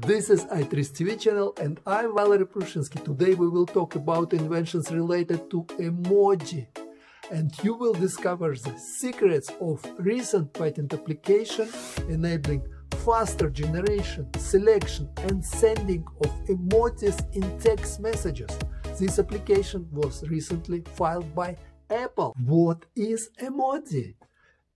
This is iTRIZtv channel and I'm Valeriy Prushinskiy. Today we will talk about inventions related to emoji, and you will discover the secrets of recent patent application enabling faster generation, selection and sending of emojis in text messages. This application was recently filed by Apple. What is emoji?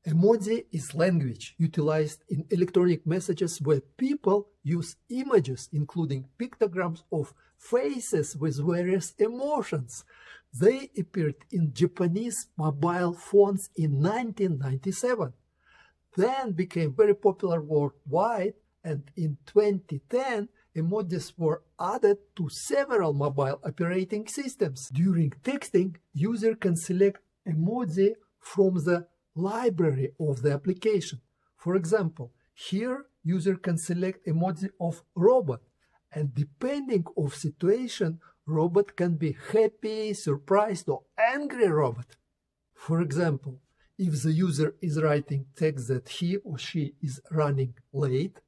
Emoji is language utilized in electronic messages where people use images, including pictograms of faces with various emotions. They appeared in Japanese mobile phones in 1997, then became very popular worldwide, and in 2010 emojis were added to several mobile operating systems. During texting, user can select emoji from the library of the application. For example, here user can select emoji of robot, and depending of situation, robot can be happy, surprised or angry robot. For example, if the user is writing text that he or she is running late,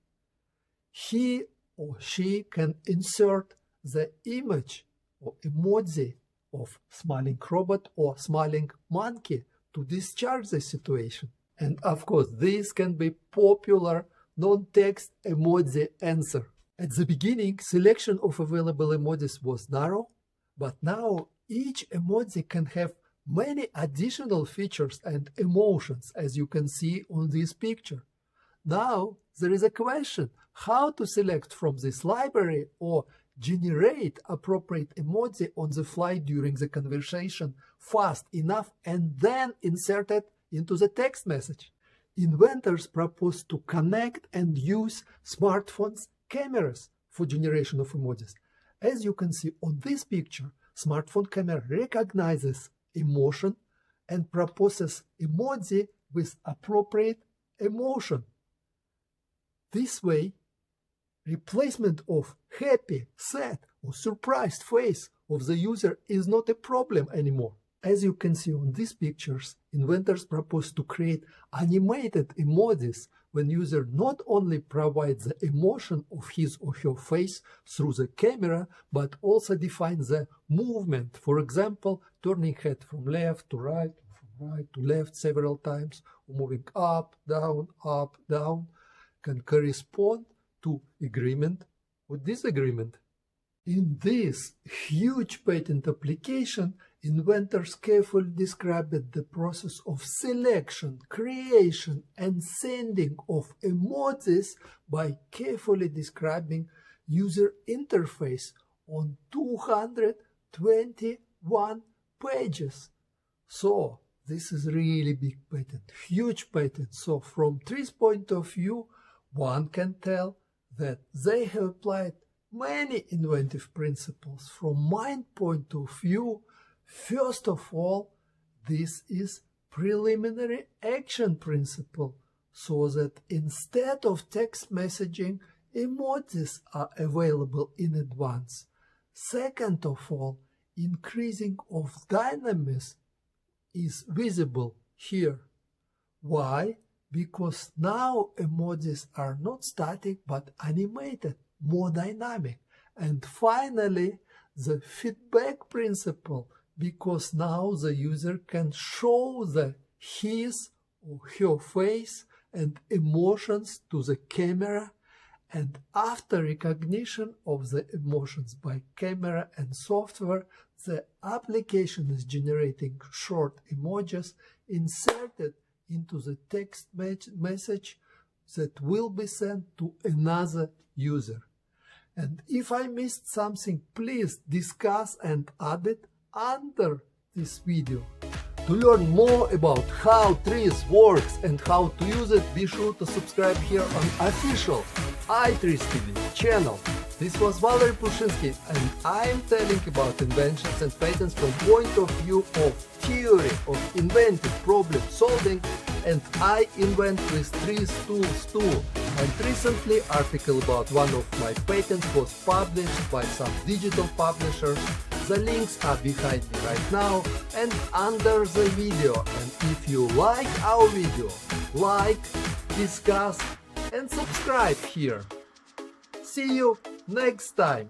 he or she can insert the image or emoji of smiling robot or smiling monkey to discharge the situation. And of course, this can be popular non-text emoji answer. At the beginning, selection of available emojis was narrow, but now each emoji can have many additional features and emotions, as you can see on this picture. Now, there is a question how to select from this library or generate appropriate emoji on the fly during the conversation fast enough and then insert it into the text message. Inventors propose to connect and use smartphones' cameras for generation of emojis. As you can see on this picture, smartphone camera recognizes emotion and proposes emoji with appropriate emotion. This way, replacement of happy, sad or surprised face of the user is not a problem anymore. As you can see on these pictures, inventors propose to create animated emojis when user not only provides the emotion of his or her face through the camera, but also defines the movement. For example, turning head from left to right, from right to left several times, or moving up, down, can correspond to agreement or disagreement. In this huge patent application, inventors carefully described the process of selection, creation, and sending of emojis by carefully describing user interface on 221 pages. So, this is really big patent, huge patent. So, from TRIZ point of view, one can tell that they have applied many inventive principles. From my point of view, first of all, this is preliminary action principle, so that instead of text messaging, emojis are available in advance. Second of all, increasing of dynamism is visible here. Why? Because now emojis are not static but animated, more dynamic. And finally, the feedback principle, because now the user can show his or her face and emotions to the camera, and after recognition of the emotions by camera and software, the application is generating short emojis inserted into the text message that will be sent to another user. And if I missed something, please discuss and add it under this video. To learn more about how TRIZ works and how to use it, be sure to subscribe here on official iTRIZtv channel. This was Valeriy Prushinskiy, and I am telling about inventions and patents from point of view of theory of inventive problem solving, and I invent with TRIZ tools too. And recently, article about one of my patents was published by some digital publishers. The links are behind me right now and under the video. And if you like our video, like, discuss and subscribe here. See you next time.